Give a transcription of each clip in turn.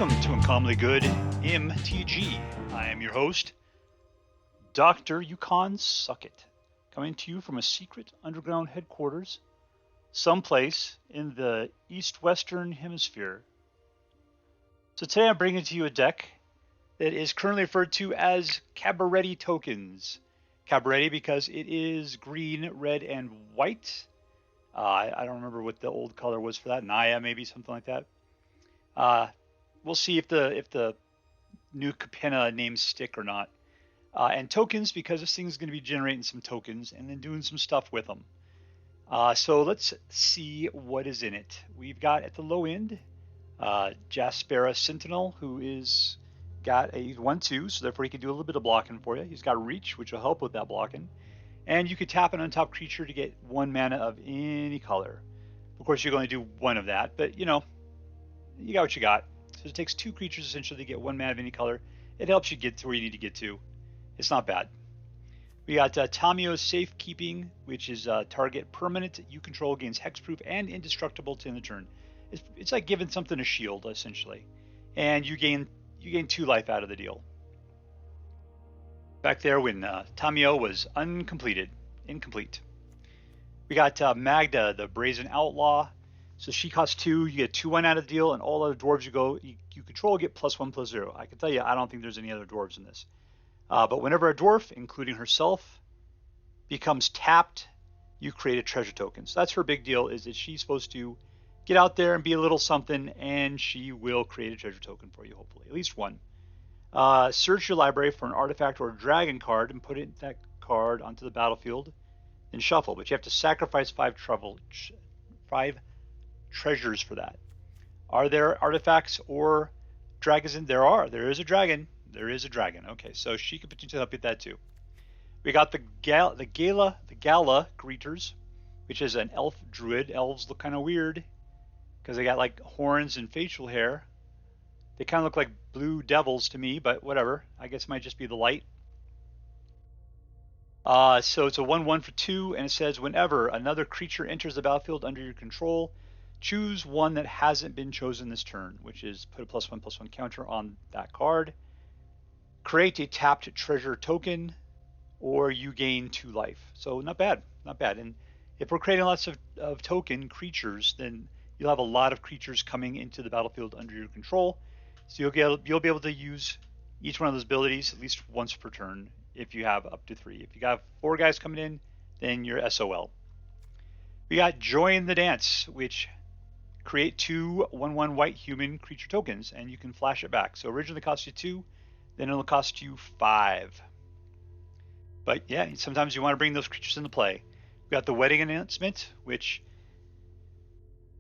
Welcome to Uncommonly Good MTG. I am your host, Dr. Yukon Suckit, coming to you from a secret underground headquarters someplace in the east-western hemisphere. So today I'm bringing to you a deck that is currently referred to as Cabaretti tokens. Cabaretti because it is green, red, and white. I don't remember what the old color was for that. NAYA, maybe something like that. We'll see if the new Capenna names stick or not. And tokens because this thing is going to be generating some tokens and then doing some stuff with them. So let's see what is in it. We've got at the low end Jaspera Sentinel, who is got a 1/2, so therefore he can do a little bit of blocking for you. He's got reach, which will help with that blocking. And you could tap an untap creature to get 1 mana of any color. Of course, you're going to do 1 of that, but you know, you got what you got. So it takes 2 creatures essentially to get 1 mana of any color. It helps you get to where you need to get to. It's not bad. We got Tamiyo Safekeeping, which is target permanent you control gains hexproof and indestructible to end the turn. It's like giving something a shield essentially, and you gain 2 life out of the deal. Back there when Tamiyo was incomplete. We got Magda, the Brazen Outlaw. So she costs 2, you get 2/1 out of the deal, and all other dwarves you control get +1/+0. I can tell you, I don't think there's any other dwarves in this. But whenever a dwarf, including herself, becomes tapped, you create a treasure token. So that's her big deal, is that she's supposed to get out there and be a little something, and she will create a treasure token for you, hopefully, at least 1. Search your library for an artifact or a dragon card and put that card onto the battlefield, then shuffle. But you have to sacrifice 5 treasures for that. Are there artifacts or dragons in? There is a dragon. Okay, so she could potentially help you with that too. We got the Gala Greeters, which is an elf druid. Elves look kind of weird because they got like horns and facial hair. They kind of look like blue devils to me, but whatever. I guess it might just be the light. So it's a 1/1 for 2, and it says whenever another creature enters the battlefield under your control, choose one that hasn't been chosen this turn, which is put a +1/+1 counter on that card. Create a tapped treasure token, or you gain 2 life. So not bad. And if we're creating lots of token creatures, then you'll have a lot of creatures coming into the battlefield under your control. So you'll be able to use each one of those abilities at least once per turn if you have up to 3. If you got 4 guys coming in, then you're SOL. We got Join the Dance, which create 2 1/1 white human creature tokens, and you can flash it back. So originally it cost you 2, then it'll cost you 5. But yeah, sometimes you want to bring those creatures into play. We got the Wedding Announcement, which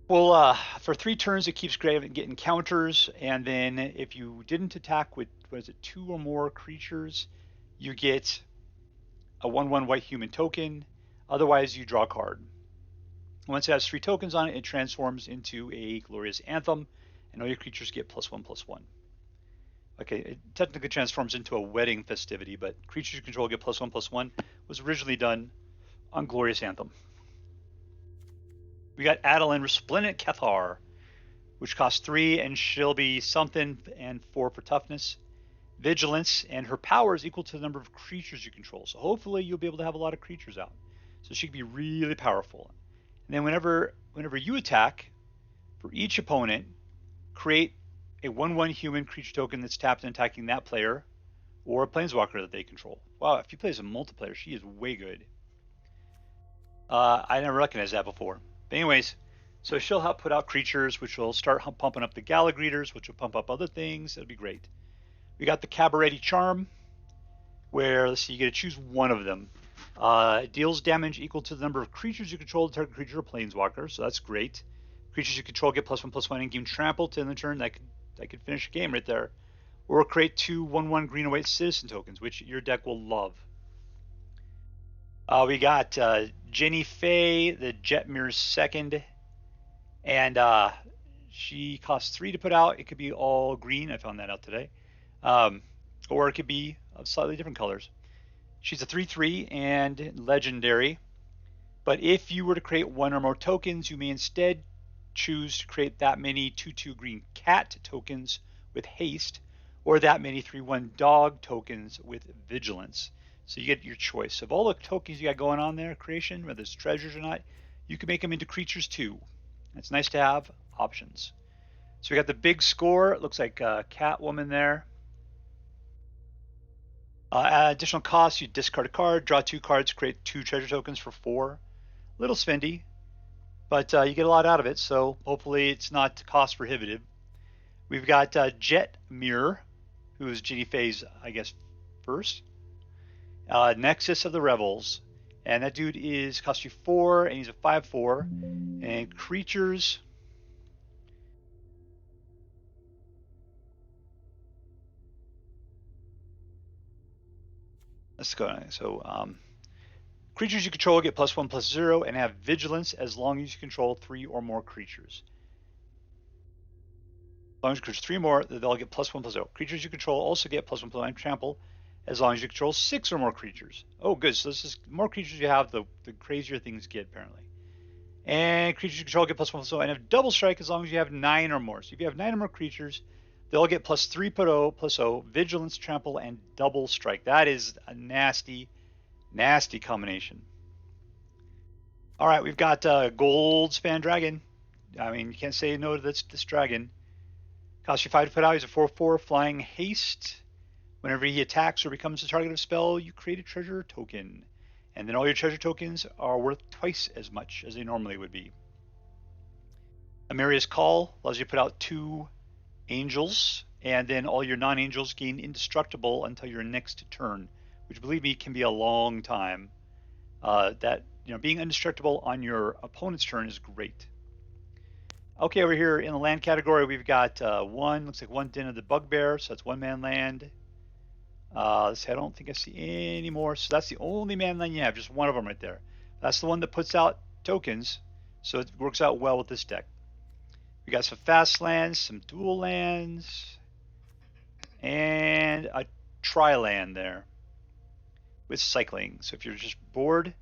will for 3 turns it keeps getting counters, and then if you didn't attack with 2 or more creatures, you get a 1/1 white human token. Otherwise, you draw a card. Once it has 3 tokens on it, it transforms into a Glorious Anthem, and all your creatures get +1/+1. Okay, it technically transforms into a wedding festivity, but creatures you control get +1/+1. Was originally done on Glorious Anthem. We got Adeline, Resplendent Cathar, which costs 3, and she'll be something, and 4 for toughness. Vigilance, and her power is equal to the number of creatures you control. So hopefully you'll be able to have a lot of creatures out. So she can be really powerful. And then whenever you attack, for each opponent, create a 1/1 human creature token that's tapped and attacking that player, or a planeswalker that they control. Wow, if you play as a multiplayer, she is way good. I never recognized that before. But anyways, so she'll help put out creatures, which will start pumping up the Gala Greeters, which will pump up other things. It'll be great. We got the Cabaretti Charm, where, let's see, you get to choose 1 of them. Deals damage equal to the number of creatures you control, the target creature or planeswalker, so that's great. Creatures you control get +1/+1 and gain trample to end the turn. That could finish a game right there. Or create 2 1/1 green and white citizen tokens, which your deck will love. We got Jinnie Faye, the Jetmir's second, and she costs 3 to put out. It could be all green. I found that out today. Or it could be of slightly different colors. She's a 3/3 and legendary, but if you were to create 1 or more tokens, you may instead choose to create that many 2/2 green cat tokens with haste, or that many 3/1 Dawg tokens with vigilance. So you get your choice. Of all the tokens you got going on there, creation, whether it's treasures or not, you can make them into creatures too. It's nice to have options. So we got the big score. It looks like Catwoman there. Additional costs, you discard a card, draw 2 cards, create 2 treasure tokens for 4. A little spendy, but you get a lot out of it, so hopefully it's not cost prohibitive. We've got Jet Mirror, who is Jinnie Faye's, I guess, first. Nexus of the Rebels, and that dude is cost you 4, and he's a 5/4. And creatures. Let's go. So, creatures you control get +1/+0 and have vigilance as long as you control 3 or more creatures. As long as you control 3 more, they'll get +1/+0. Creatures you control also get +1/+0 and trample as long as you control 6 or more creatures. Oh, good. So this is more creatures you have, the crazier things get apparently. And creatures you control get +1/+0 and have double strike as long as you have 9 or more. So if you have 9 or more creatures, they'll get +3/+0, vigilance, trample, and double strike. That is a nasty, nasty combination. All right, we've got Goldspan Dragon. I mean, you can't say no to this dragon. Costs you 5 to put out. He's a 4/4 flying haste. Whenever he attacks or becomes the target of a spell, you create a treasure token. And then all your treasure tokens are worth twice as much as they normally would be. Emeria's Call allows you to put out 2 angels, and then all your non-angels gain indestructible until your next turn, which, believe me, can be a long time. Being indestructible on your opponent's turn is great. Okay, over here in the land category, we've got looks like one Den of the Bugbear, so that's 1-man land. Let's see, I don't think I see any more, so that's the only man land you have, just one of them right there. That's the one that puts out tokens, so it works out well with this deck. We got some fast lands, some dual lands, and a tri-land there with cycling. So if you're just bored of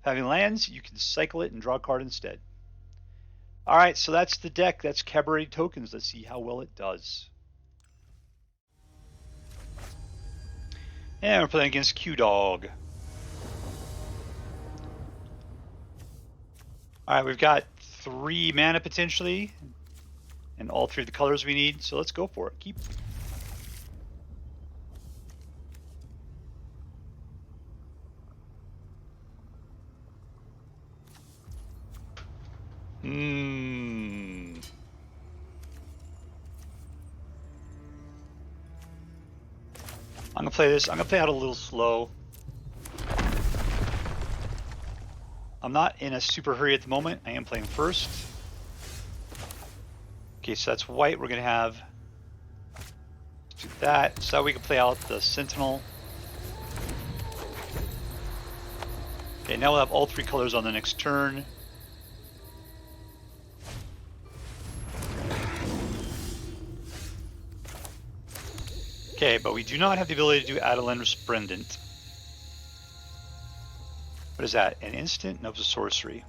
having lands, you can cycle it and draw a card instead. All right, so that's the deck. That's Cabaretti tokens. Let's see how well it does. And we're playing against Q-Dawg. All right, we've got 3 mana potentially, and all 3 of the colors we need. So let's go for it. Keep. I'm gonna play this. I'm gonna play out a little slow. I'm not in a super hurry at the moment. I am playing first. Okay, so that's white. We're gonna have do that so that we can play out the Sentinel. Okay, now we'll have all 3 colors on the next turn. Okay, but we do not have the ability to do Adeline Resplendent. What is that? An instant? No, it's a sorcery.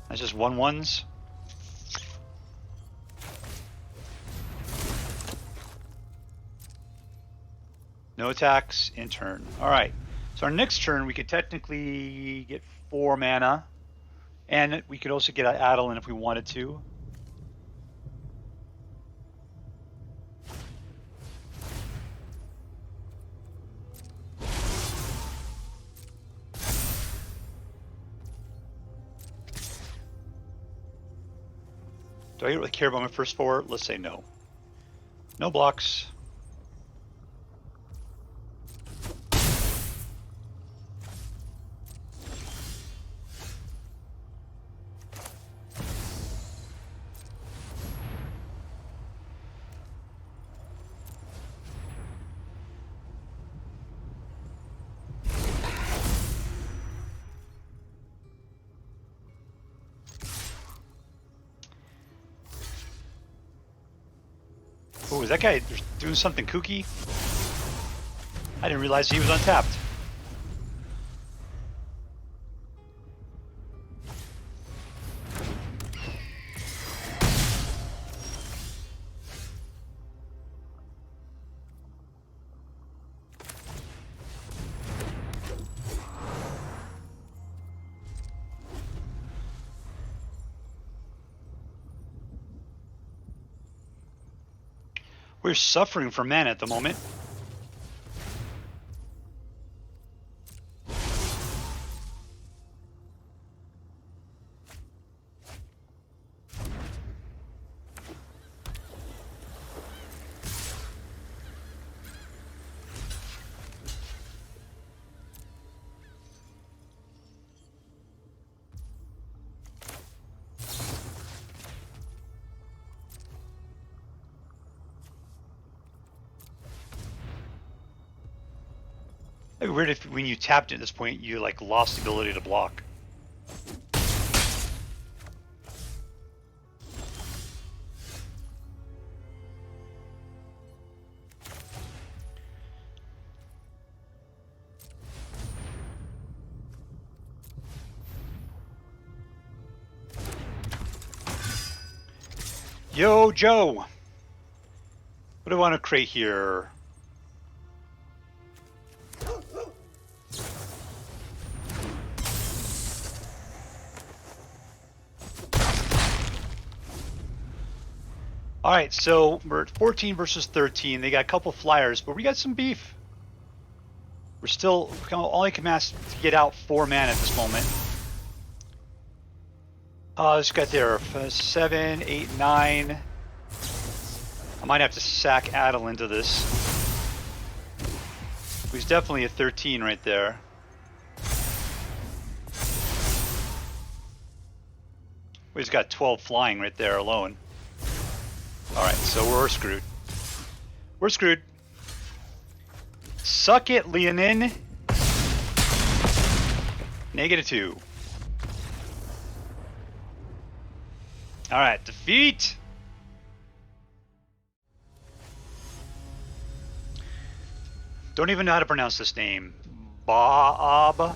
That's just 1/1s. No attacks in turn. Alright, so our next turn we could technically get 4 mana, and we could also get Adeline if we wanted to. Do I really care about my first 4? Let's say no. No blocks. Oh, is that guy doing something kooky? I didn't realize he was untapped. We're suffering for mana at the moment. It'd be weird if when you tapped at this point you like lost the ability to block. Yo, Joe! What do I want to create here? Alright, so we're at 14 versus 13. They got a couple flyers, but we got some beef. We're still only can mass to get out 4 mana at this moment. Just got there 7, 8, 9. I might have to sack Adeline to this. He's definitely a 13 right there. He's got 12 flying right there alone. Alright, so we're screwed. We're screwed. Suck it, Leonin. -2. Alright, defeat! Don't even know how to pronounce this name. Bob.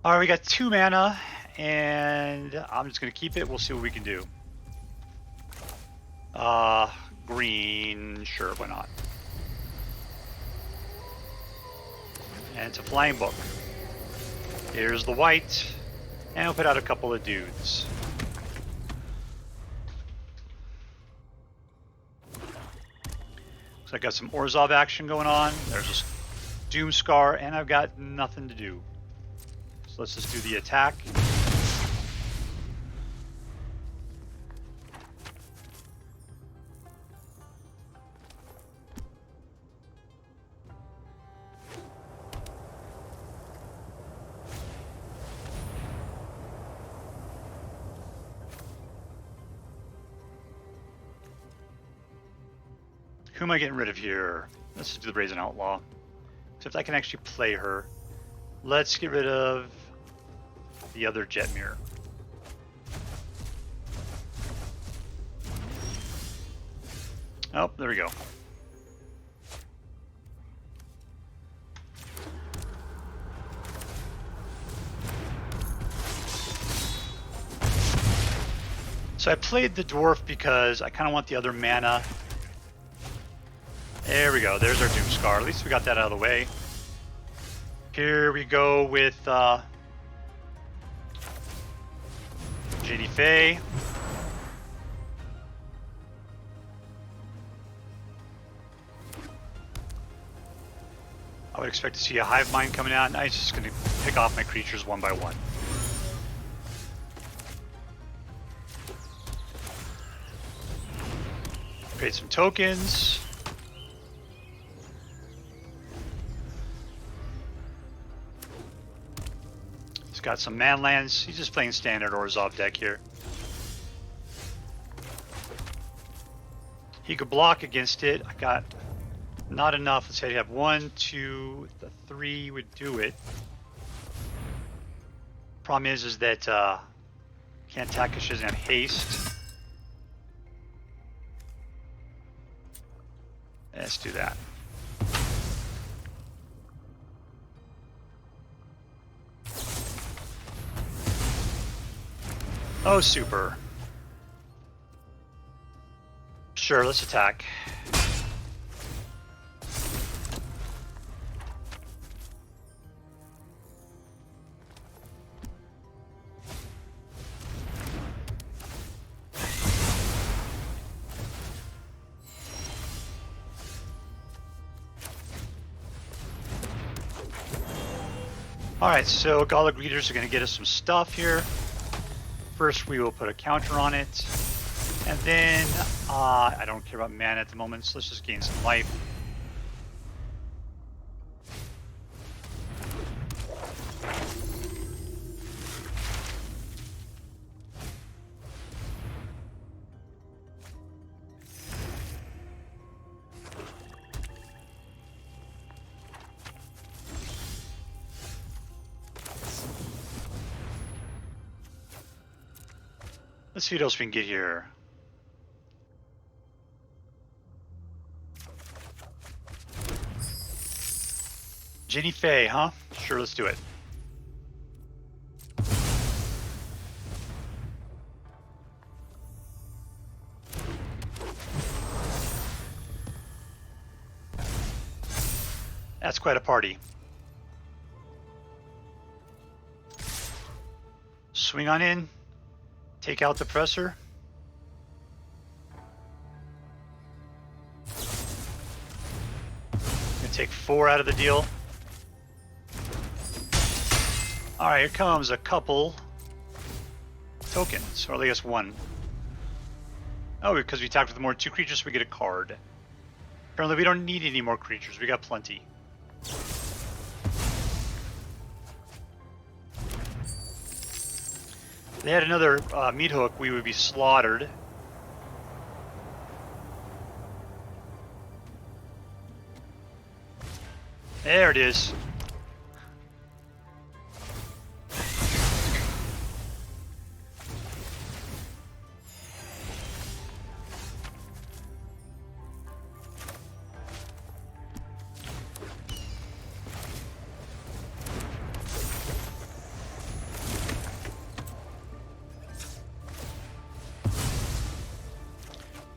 Alright, we got 2 mana, and I'm just gonna keep it. We'll see what we can do. Green, sure, why not? And it's a flying book. Here's the white, and we'll put out a couple of dudes. So I got some Orzhov action going on. There's a Doomscar, and I've got nothing to do. So let's just do the attack. Who am I getting rid of here? Let's just do the Brazen Outlaw. Except I can actually play her. Let's get rid of the other Jetmir. Oh, there we go. So I played the Dwarf because I kind of want the other mana. There we go, there's our Doomscar. At least we got that out of the way. Here we go with Jinnie Faye. I would expect to see a Hive Mind coming out, and I'm just going to pick off my creatures one by one. Create some tokens. Got some manlands. He's just playing standard Orzhov deck here. He could block against it. I got not enough. Let's say you have 1, 2, the 3 would do it. Problem is that can't attack because she doesn't have haste. Let's do that. Oh, super. Sure, let's attack. Alright, so Gala Greeters are going to get us some stuff here. First, we will put a counter on it. And then, I don't care about mana at the moment, so let's just gain some life. Let's see what else we can get here. Jinnie Fae, huh? Sure, let's do it. That's quite a party. Swing on in. Take out the presser. Gonna take 4 out of the deal. Alright, here comes a couple tokens, or I guess 1. Oh, because we attacked with more 2 creatures, we get a card. Apparently we don't need any more creatures, we got plenty. If they had another meat hook, we would be slaughtered. There it is.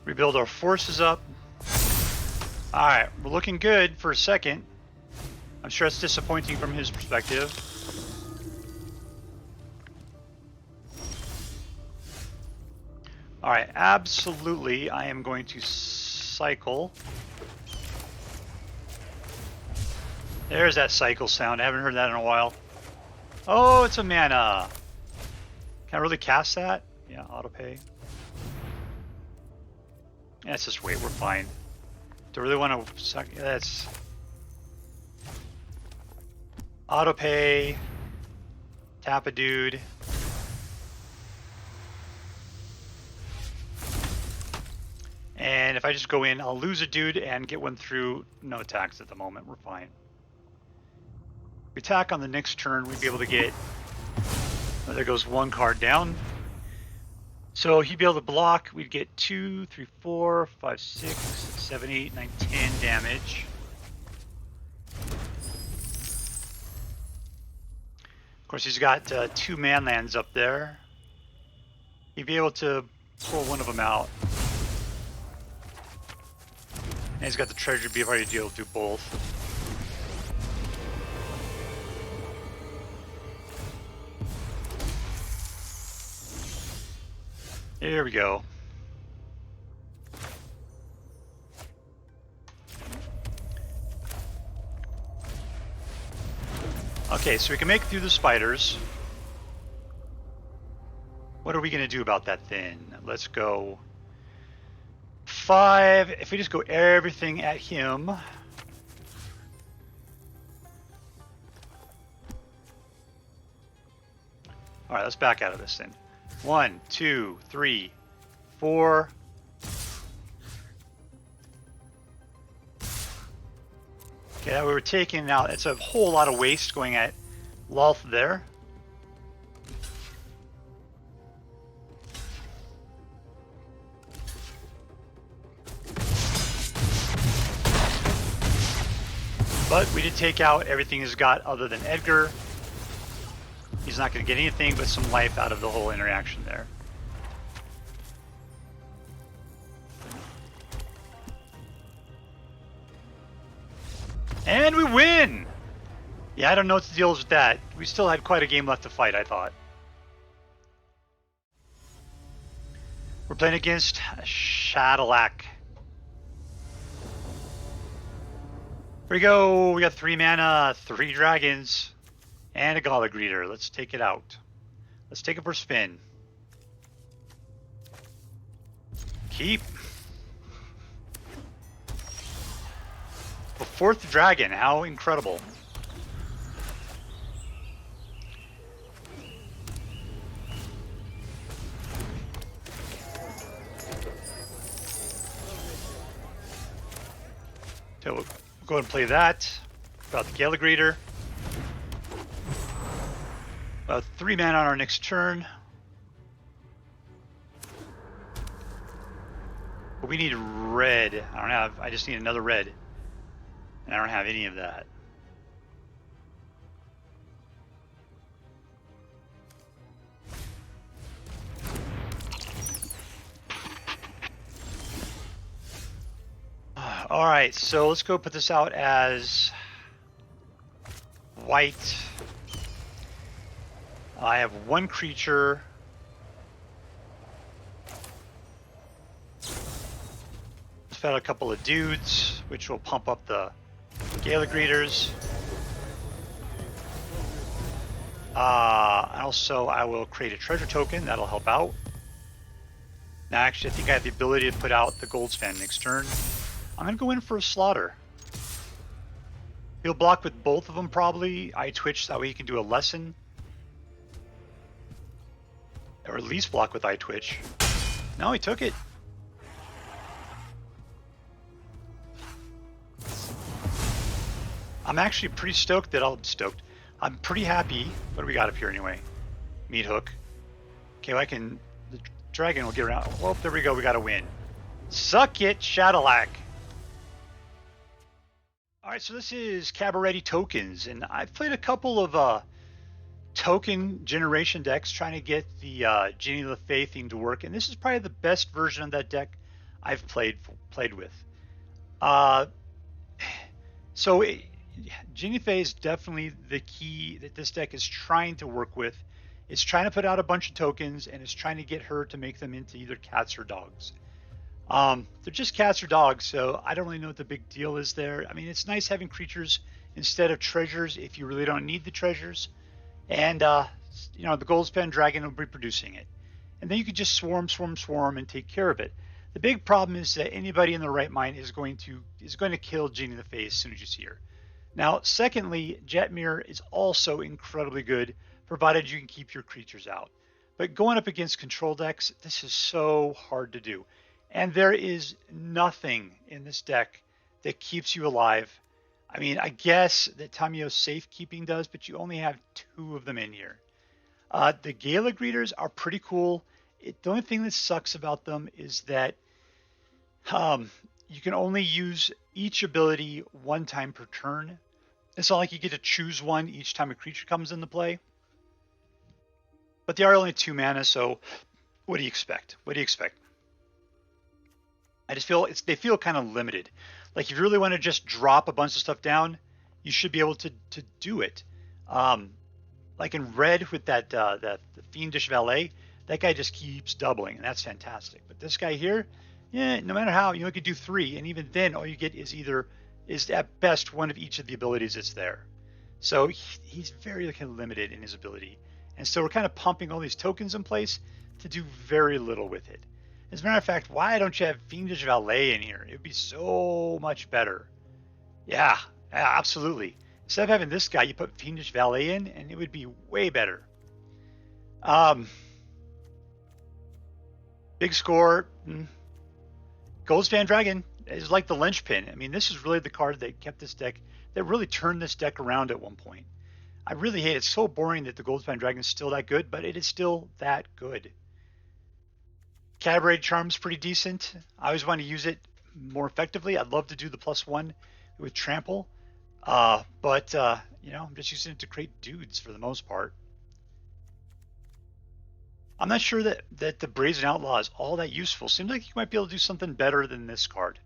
Rebuild our forces up. Alright, we're looking good for a second. I'm sure it's disappointing from his perspective. Alright, absolutely, I am going to cycle. There's that cycle sound. I haven't heard that in a while. Oh, it's a mana. Can I really cast that? Yeah, auto pay. Yeah, let's just wait, we're fine. Do I really want to suck? That's auto pay, tap a dude. And if I just go in, I'll lose a dude and get one through. No attacks at the moment, we're fine. If we attack on the next turn, we'd be able to get, oh, there goes 1 card down. So he'd be able to block, we'd get 2, 3, 4, 5, 6, 7, 8, 9, 10 damage. Of course, he's got 2 manlands up there. He'd be able to pull one of them out. And he's got the treasure, be able to do both. There we go. Okay, so we can make it through the spiders. What are we going to do about that then? Let's go 5. If we just go everything at him. Alright, let's back out of this then. 1, 2, 3, 4. Okay, that we were taking out. It's a whole lot of waste going at Lolth there. But we did take out everything he's got other than Edgar. He's not going to get anything but some life out of the whole interaction there. And we win! Yeah, I don't know what the deal is with that. We still had quite a game left to fight, I thought. We're playing against SHADILLAC. Here we go. We got 3 mana, 3 dragons. And a Gala Greeter. Let's take it out. Let's take it for a spin. Keep. The 4th dragon. How incredible. So we'll go ahead and play that. About the Gala Greeter. About 3 mana on our next turn. But we need red. I just need another red. And I don't have any of that. All right, so let's go put this out as white. I have 1 creature. Let's out a couple of dudes, which will pump up the Gala Greeters. Also, I will create a treasure token. That'll help out. Now, actually, I think I have the ability to put out the Goldspan next turn. I'm going to go in for a Slaughter. He'll block with both of them, probably. I Twitch, that way he can do a lesson. Or at least block with I Twitch. No, he took it. I'm actually pretty stoked that I'm pretty happy. What do we got up here anyway? Meat Hook. Okay, well, the dragon will get around. Oh, there we go. We got a win. Suck it, SHADILLAC. All right, so this is Cabaretti tokens, and I've played a couple of token generation decks trying to get the Jinnie the FAE theme to work, and this is probably the best version of that deck I've played with. Jinnie FAE is definitely the key that this deck is trying to work with. It's trying to put out a bunch of tokens, and it's trying to get her to make them into either cats or dogs. They're just cats or dogs, so I don't really know what the big deal is there. I mean, it's nice having creatures instead of treasures if you really don't need the treasures. And, you know, the Goldspan Dragon will be producing it. And then you can just swarm and take care of it. The big problem is that anybody in their right mind is going to kill Jinnie the FAE as soon as you see her. Now, secondly, Jetmir is also incredibly good, provided you can keep your creatures out. But going up against control decks, this is so hard to do. And there is nothing in this deck that keeps you alive. I mean, I guess that Tamiyo Safekeeping does, but you only have 2 of them in here. The Gala Greeters are pretty cool. The only thing that sucks about them is that you can only use each ability 1 time per turn. It's not like you get to choose one each time a creature comes into play. But they are only 2 mana, so what do you expect? I just feel they feel kind of limited. Like if you really want to just drop a bunch of stuff down, you should be able to do it. Like in red with that the Fiendish Valet, that guy just keeps doubling, and that's fantastic. But this guy here, yeah, no matter how, you could do 3, and even then, all you get is at best one of each of the abilities that's there. So he's very kind of limited in his ability, and so we're kind of pumping all these tokens in place to do very little with it. As a matter of fact, why don't you have Fiendish Valet in here? It would be so much better. Yeah, absolutely. Instead of having this guy, you put Fiendish Valet in, and it would be way better. Big score. Goldspan Dragon is like the linchpin. I mean, this is really the card that kept this deck, that really turned this deck around at one point. I really hate it. It's so boring that the Goldspan Dragon is still that good, but it is still that good. Cabaretti Charm's pretty decent. I always want to use it more effectively. I'd love to do the +1 with Trample, but you know, I'm just using it to create dudes for the most part. I'm not sure that the Brazen Outlaw is all that useful. Seems like you might be able to do something better than this card.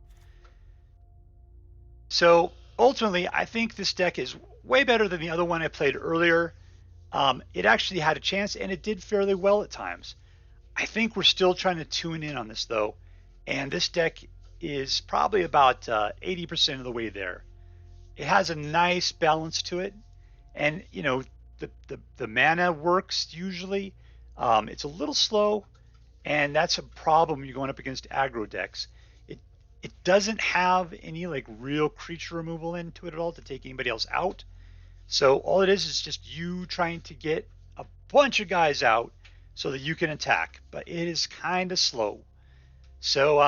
So ultimately, I think this deck is way better than the other one I played earlier. It actually had a chance, and it did fairly well at times. I think we're still trying to tune in on this, though, and this deck is probably about 80% of the way there. It has a nice balance to it, and, you know, the mana works usually. It's a little slow, and that's a problem when you're going up against aggro decks. It doesn't have any like real creature removal into it at all to take anybody else out. So all it is just you trying to get a bunch of guys out so that you can attack. But it is kind of slow. So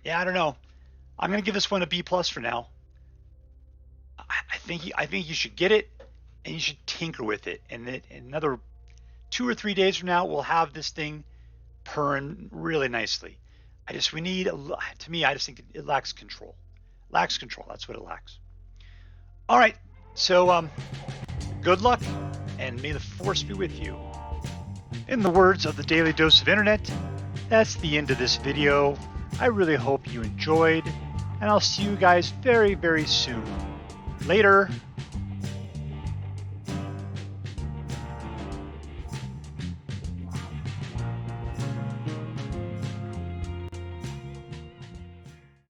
yeah, I don't know. I'm gonna give this one a B+ for now. I think you should get it, and you should tinker with it. And in another 2 or 3 days from now, we'll have this thing purring really nicely. I just think it lacks control. Lacks control. That's what it lacks. All right. So good luck, and may the force be with you. In the words of the Daily Dose of Internet, that's the end of this video. I really hope you enjoyed, and I'll see you guys very, very soon. Later.